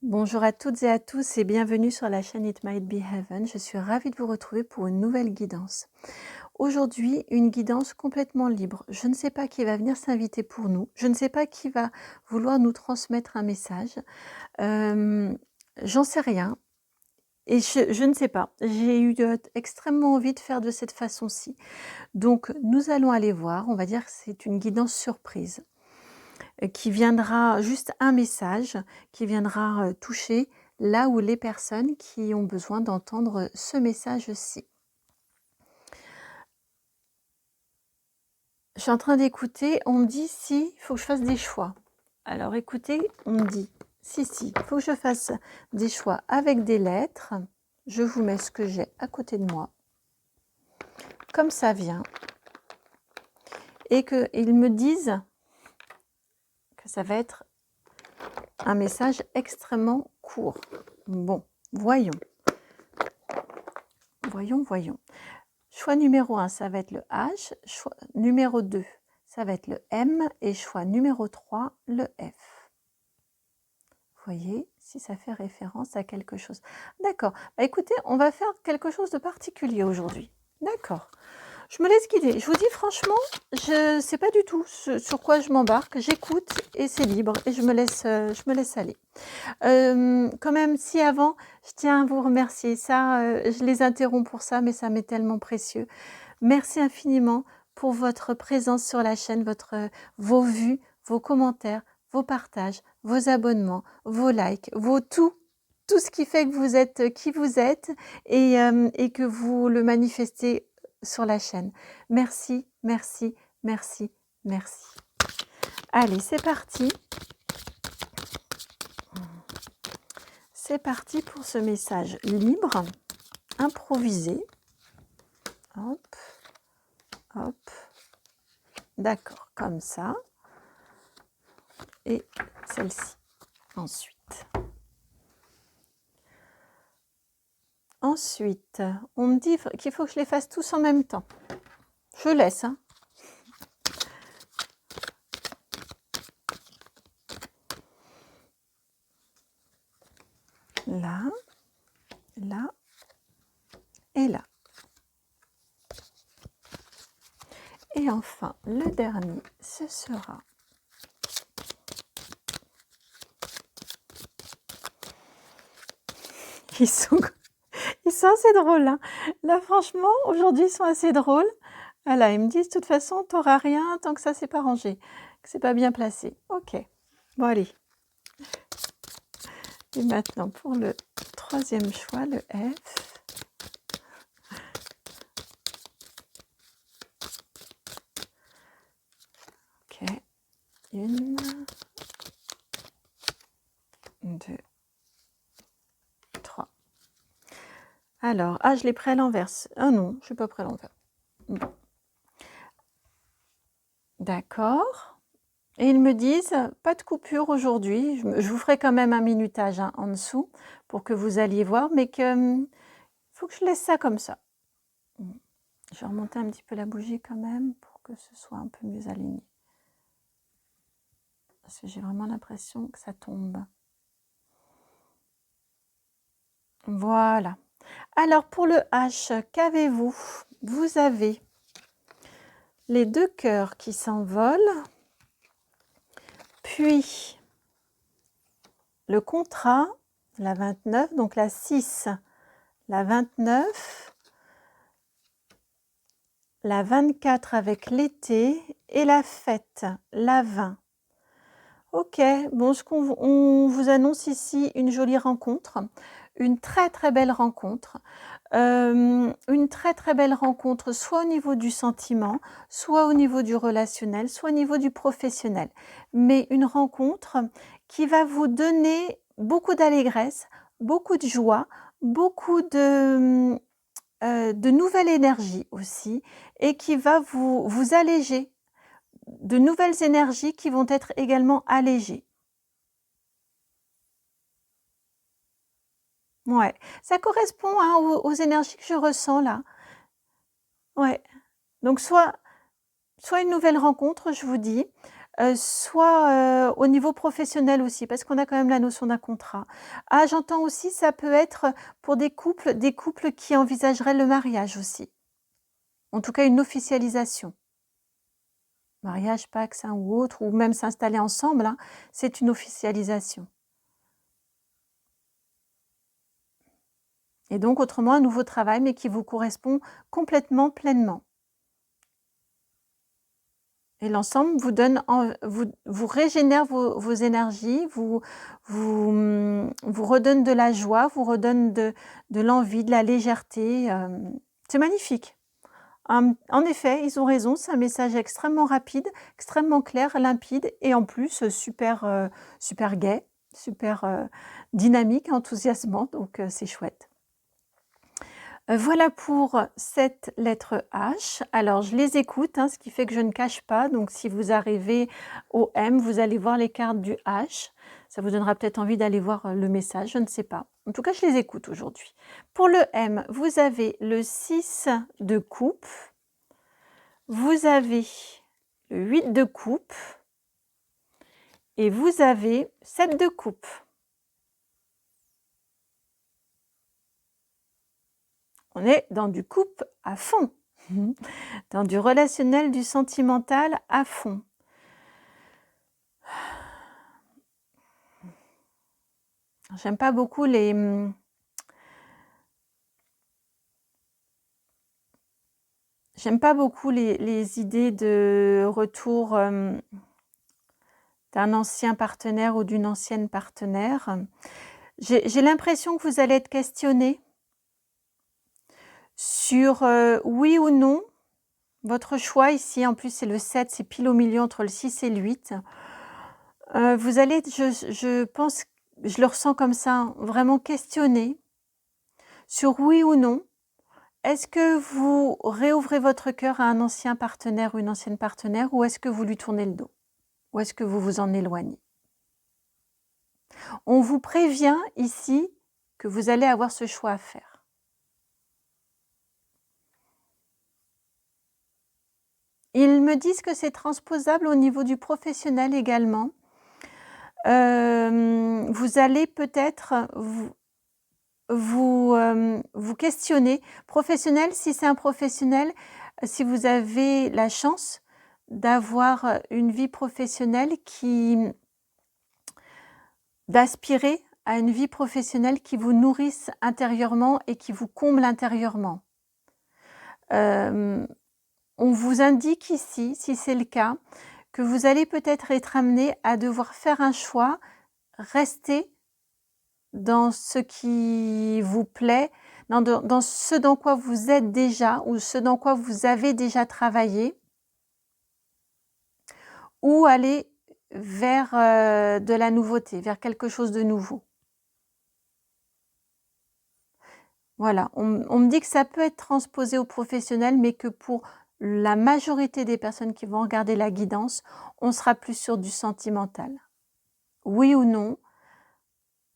Bonjour à toutes et à tous et bienvenue sur la chaîne It Might Be Heaven. Je suis ravie de vous retrouver pour une nouvelle guidance. Aujourd'hui, une guidance complètement libre. Je ne sais pas qui va venir s'inviter pour nous. Je ne sais pas qui va vouloir nous transmettre un message. J'en sais rien. Et je ne sais pas. J'ai eu extrêmement envie de faire de cette façon-ci. Donc, nous allons aller voir. On va dire que c'est une guidance surprise qui viendra, juste un message qui viendra toucher là où les personnes qui ont besoin d'entendre ce message-ci. Je suis en train d'écouter, on me dit si, il faut que je fasse des choix. Alors écoutez, on me dit si, il faut que je fasse des choix avec des lettres. Je vous mets ce que j'ai à côté de moi, comme ça vient. Et qu'ils me disent que ça va être un message extrêmement court. Bon, voyons. Voyons. Choix numéro 1, ça va être le H. Choix numéro 2, ça va être le M. Et choix numéro 3, le F. Voyez si ça fait référence à quelque chose. D'accord. Bah, écoutez, on va faire quelque chose de particulier aujourd'hui. D'accord. Je me laisse guider. Je vous dis franchement, je ne sais pas du tout sur quoi je m'embarque. J'écoute et c'est libre et je me laisse aller. Quand même, si avant, je tiens à vous remercier. Ça, je les interromps pour ça, mais ça m'est tellement précieux. Merci infiniment pour votre présence sur la chaîne, vos vues, vos commentaires, vos partages, vos abonnements, vos likes, tout ce qui fait que vous êtes qui vous êtes et que vous le manifestez sur la chaîne. Merci. Allez, c'est parti. C'est parti pour ce message libre, improvisé. Hop. D'accord, comme ça. Et celle-ci, Ensuite, on me dit qu'il faut que je les fasse tous en même temps. Je laisse, hein. Là et là. Et enfin, le dernier, ce sera Ils sont assez drôles, hein. Là, franchement, aujourd'hui, ils sont assez drôles. Voilà, ils me disent, de toute façon, tu n'auras rien tant que ça, c'est pas rangé, que c'est pas bien placé. Ok, bon, allez. Et maintenant, pour le troisième choix, le F. Ok, 1, 2, 3. Alors, je l'ai pris à l'envers. Ah non, je n'ai pas pris à l'envers. Bon. D'accord. Et ils me disent, pas de coupure aujourd'hui. Je vous ferai quand même un minutage en dessous pour que vous alliez voir, mais qu'il faut que je laisse ça comme ça. Je vais remonter un petit peu la bougie quand même pour que ce soit un peu mieux aligné. Parce que j'ai vraiment l'impression que ça tombe. Voilà. Alors pour le H, qu'avez-vous? Vous avez les 2 cœurs qui s'envolent, puis le contrat, la 29, donc la 6, la 29, la 24 avec l'été et la fête, la 20. Ok, bon, on vous annonce ici une jolie rencontre, une très très belle rencontre. Une très très belle rencontre, soit au niveau du sentiment, soit au niveau du relationnel, soit au niveau du professionnel. Mais une rencontre qui va vous donner beaucoup d'allégresse, beaucoup de joie, beaucoup de nouvelle énergie aussi, et qui va vous alléger, de nouvelles énergies qui vont être également allégées. Ouais, ça correspond hein, aux énergies que je ressens là. Ouais, donc soit une nouvelle rencontre, je vous dis, soit au niveau professionnel aussi, parce qu'on a quand même la notion d'un contrat. Ah, j'entends aussi, ça peut être pour des couples qui envisageraient le mariage aussi. En tout cas, une officialisation. Mariage, Pacs hein, ou autre, ou même s'installer ensemble, hein, c'est une officialisation. Et donc, autrement, un nouveau travail, mais qui vous correspond complètement, pleinement. Et l'ensemble vous donne, vous régénère vos énergies, vous redonne de la joie, vous redonne de l'envie, de la légèreté. C'est magnifique. En effet, ils ont raison, c'est un message extrêmement rapide, extrêmement clair, limpide et en plus super, super gai, super dynamique, enthousiasmant, donc c'est chouette. Voilà pour cette lettre H. Alors je les écoute, hein, ce qui fait que je ne cache pas, donc si vous arrivez au M, vous allez voir les cartes du H. Ça vous donnera peut-être envie d'aller voir le message, je ne sais pas. En tout cas, je les écoute aujourd'hui. Pour le M, vous avez le 6 de coupe, vous avez le 8 de coupe et vous avez 7 de coupe. On est dans du couple à fond, dans du relationnel, du sentimental à fond. J'aime pas beaucoup les idées de retour d'un ancien partenaire ou d'une ancienne partenaire. J'ai l'impression que vous allez être questionné sur oui ou non. Votre choix ici, en plus c'est le 7, c'est pile au milieu entre le 6 et le 8. Vous allez, je pense, je le ressens comme ça, vraiment questionné sur oui ou non. Est-ce que vous réouvrez votre cœur à un ancien partenaire ou une ancienne partenaire ou est-ce que vous lui tournez le dos? Ou est-ce que vous vous en éloignez? On vous prévient ici que vous allez avoir ce choix à faire. Ils me disent que c'est transposable au niveau du professionnel également. Vous allez peut-être vous questionner. Professionnel, si c'est un professionnel, si vous avez la chance d'avoir une vie professionnelle d'aspirer à une vie professionnelle qui vous nourrisse intérieurement et qui vous comble intérieurement. On vous indique ici, si c'est le cas, que vous allez peut-être être amené à devoir faire un choix, rester dans ce qui vous plaît, dans ce dans quoi vous êtes déjà ou ce dans quoi vous avez déjà travaillé, ou aller vers de la nouveauté, vers quelque chose de nouveau. Voilà, on me dit que ça peut être transposé au professionnel, mais que pour la majorité des personnes qui vont regarder la guidance, on sera plus sur du sentimental. Oui ou non,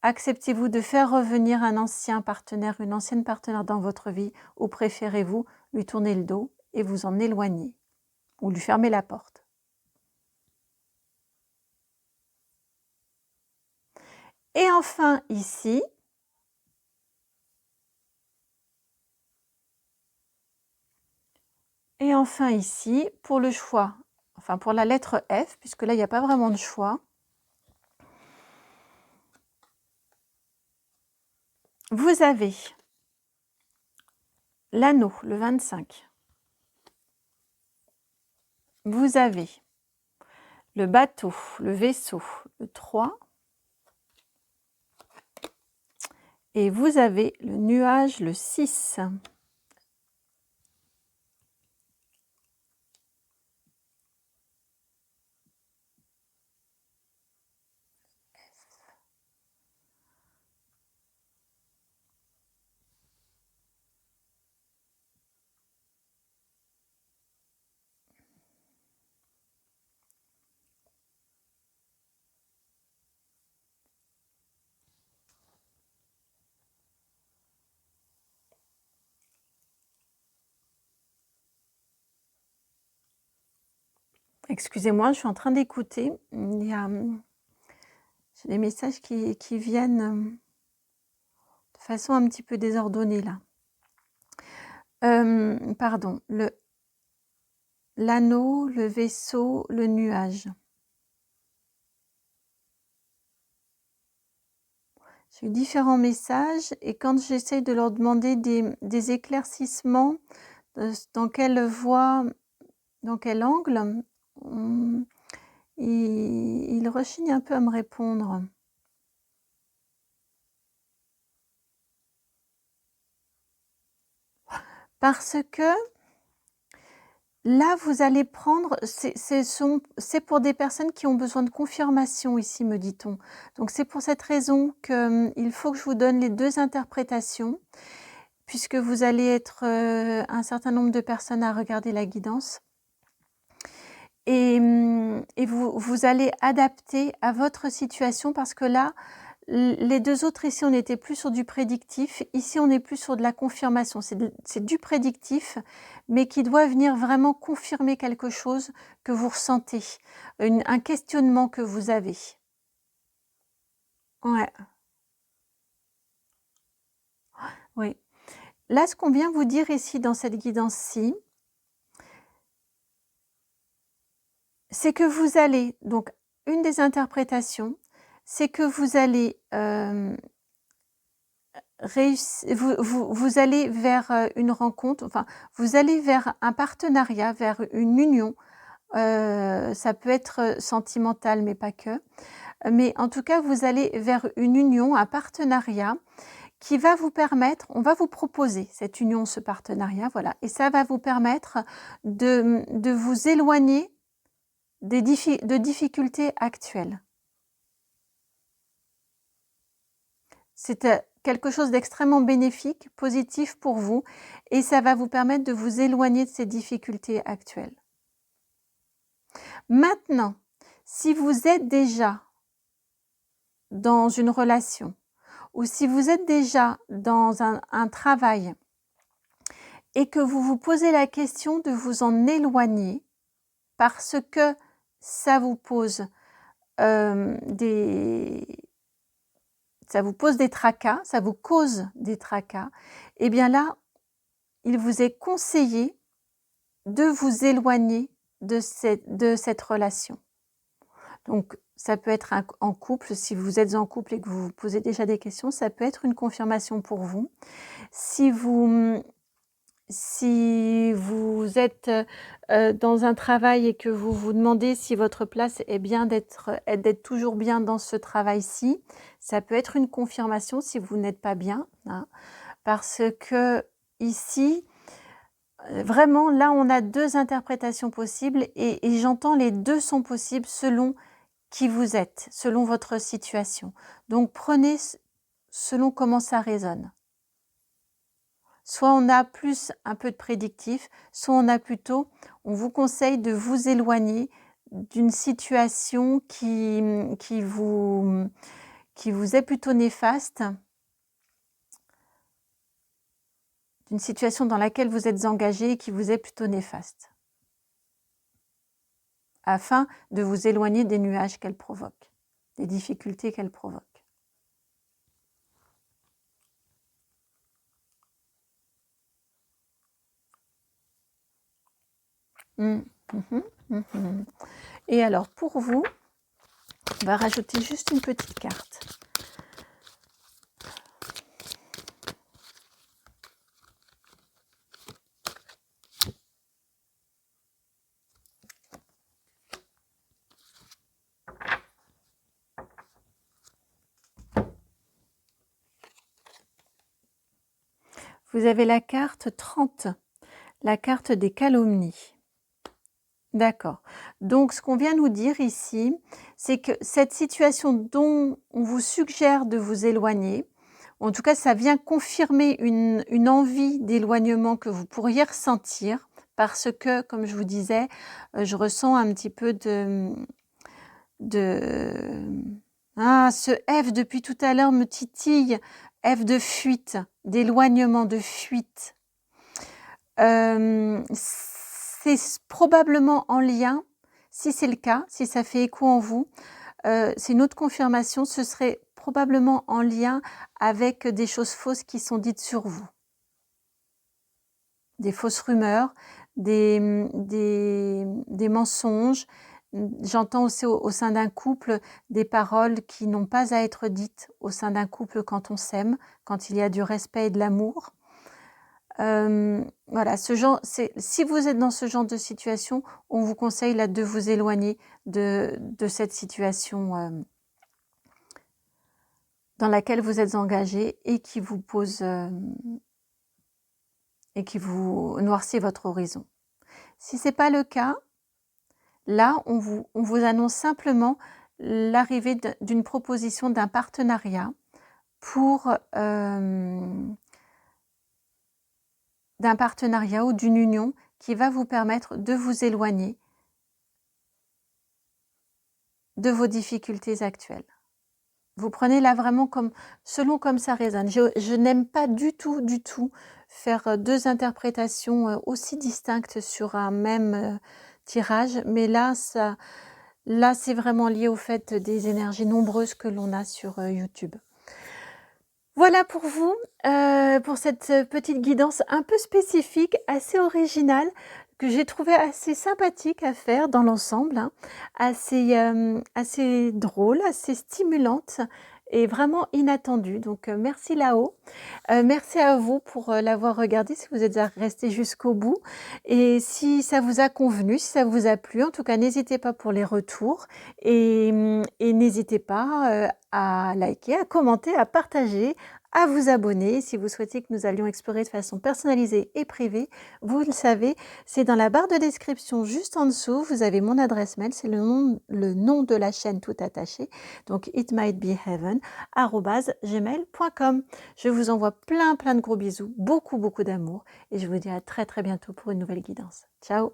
acceptez-vous de faire revenir un ancien partenaire, une ancienne partenaire dans votre vie, ou préférez-vous lui tourner le dos et vous en éloigner, ou lui fermer la porte? Et enfin ici, pour le choix, enfin pour la lettre F, puisque là il n'y a pas vraiment de choix, vous avez l'anneau, le 25. Vous avez le bateau, le vaisseau, le 3. Et vous avez le nuage, le 6. Excusez-moi, je suis en train d'écouter. Il y a j'ai des messages qui viennent de façon un petit peu désordonnée là. Pardon, l'anneau, le vaisseau, le nuage. J'ai eu différents messages et quand j'essaye de leur demander des éclaircissements, dans quelle voie, dans quel angle, ils rechignent un peu à me répondre. Parce que là, vous allez prendre, c'est pour des personnes qui ont besoin de confirmation ici, me dit-on. Donc c'est pour cette raison qu'il faut que je vous donne les 2 interprétations, puisque vous allez être un certain nombre de personnes à regarder la guidance. Et vous allez adapter à votre situation parce que là, les 2 autres ici, on était plus sur du prédictif. Ici, on est plus sur de la confirmation. C'est du prédictif, mais qui doit venir vraiment confirmer quelque chose que vous ressentez, un questionnement que vous avez. Ouais. Oui. Là, ce qu'on vient vous dire ici dans cette guidance-ci, c'est que vous allez, donc une des interprétations, c'est que vous allez vous allez vers une rencontre, enfin, vous allez vers un partenariat, vers une union. Ça peut être sentimental, mais pas que. Mais en tout cas, vous allez vers une union, un partenariat qui va vous permettre, on va vous proposer cette union, ce partenariat, voilà, et ça va vous permettre de vous éloigner de difficultés actuelles. C'est quelque chose d'extrêmement bénéfique, positif pour vous, et ça va vous permettre de vous éloigner de ces difficultés actuelles. Maintenant, si vous êtes déjà dans une relation ou si vous êtes déjà dans un travail et que vous vous posez la question de vous en éloigner parce que ça vous pose des tracas, ça vous cause des tracas, eh bien là, il vous est conseillé de vous éloigner de cette relation. Donc, ça peut être en couple, si vous êtes en couple et que vous vous posez déjà des questions, ça peut être une confirmation pour vous. Si vous êtes dans un travail et que vous vous demandez si votre place est bien d'être toujours bien dans ce travail-ci, ça peut être une confirmation si vous n'êtes pas bien, hein, parce que ici, vraiment, là, on a 2 interprétations possibles et j'entends les 2 sont possibles selon qui vous êtes, selon votre situation. Donc, prenez selon comment ça résonne. Soit on a plus un peu de prédictif, soit on vous conseille de vous éloigner d'une situation qui vous est plutôt néfaste, d'une situation dans laquelle vous êtes engagé et qui vous est plutôt néfaste, afin de vous éloigner des nuages qu'elle provoque, des difficultés qu'elle provoque. Et alors, pour vous, on va rajouter juste une petite carte. Vous avez la carte 30, la carte des calomnies. D'accord. Donc, ce qu'on vient nous dire ici, c'est que cette situation dont on vous suggère de vous éloigner, en tout cas, ça vient confirmer une envie d'éloignement que vous pourriez ressentir parce que, comme je vous disais, je ressens un petit peu ce F depuis tout à l'heure me titille, F de fuite, d'éloignement, de fuite. C'est probablement en lien, Si c'est le cas, si ça fait écho en vous, c'est une autre confirmation, ce serait probablement en lien avec des choses fausses qui sont dites sur vous. Des fausses rumeurs, des mensonges. J'entends aussi au sein d'un couple des paroles qui n'ont pas à être dites au sein d'un couple quand on s'aime, quand il y a du respect et de l'amour. Voilà, si vous êtes dans ce genre de situation, on vous conseille là de vous éloigner de cette situation dans laquelle vous êtes engagé et qui vous pose et qui vous noircit votre horizon. Si c'est pas le cas, là, on vous annonce simplement l'arrivée d'une proposition d'un partenariat pour d'un partenariat ou d'une union qui va vous permettre de vous éloigner de vos difficultés actuelles. Vous prenez là vraiment selon comme ça résonne. Je n'aime pas du tout faire deux interprétations aussi distinctes sur un même tirage, mais là, c'est vraiment lié au fait des énergies nombreuses que l'on a sur YouTube. Voilà pour vous, pour cette petite guidance un peu spécifique, assez originale, que j'ai trouvé assez sympathique à faire dans l'ensemble, hein, assez drôle, assez stimulante et vraiment inattendue. Donc merci Lao, merci à vous pour l'avoir regardé, si vous êtes resté jusqu'au bout. Et si ça vous a convenu, si ça vous a plu, en tout cas n'hésitez pas pour les retours et n'hésitez pas à liker, à commenter, à partager, à vous abonner. Si vous souhaitez que nous allions explorer de façon personnalisée et privée, vous le savez, c'est dans la barre de description juste en dessous. Vous avez mon adresse mail, c'est le nom de la chaîne tout attaché, donc itmightbeheaven@gmail.com. Je vous envoie plein de gros bisous, beaucoup d'amour et je vous dis à très bientôt pour une nouvelle guidance. Ciao!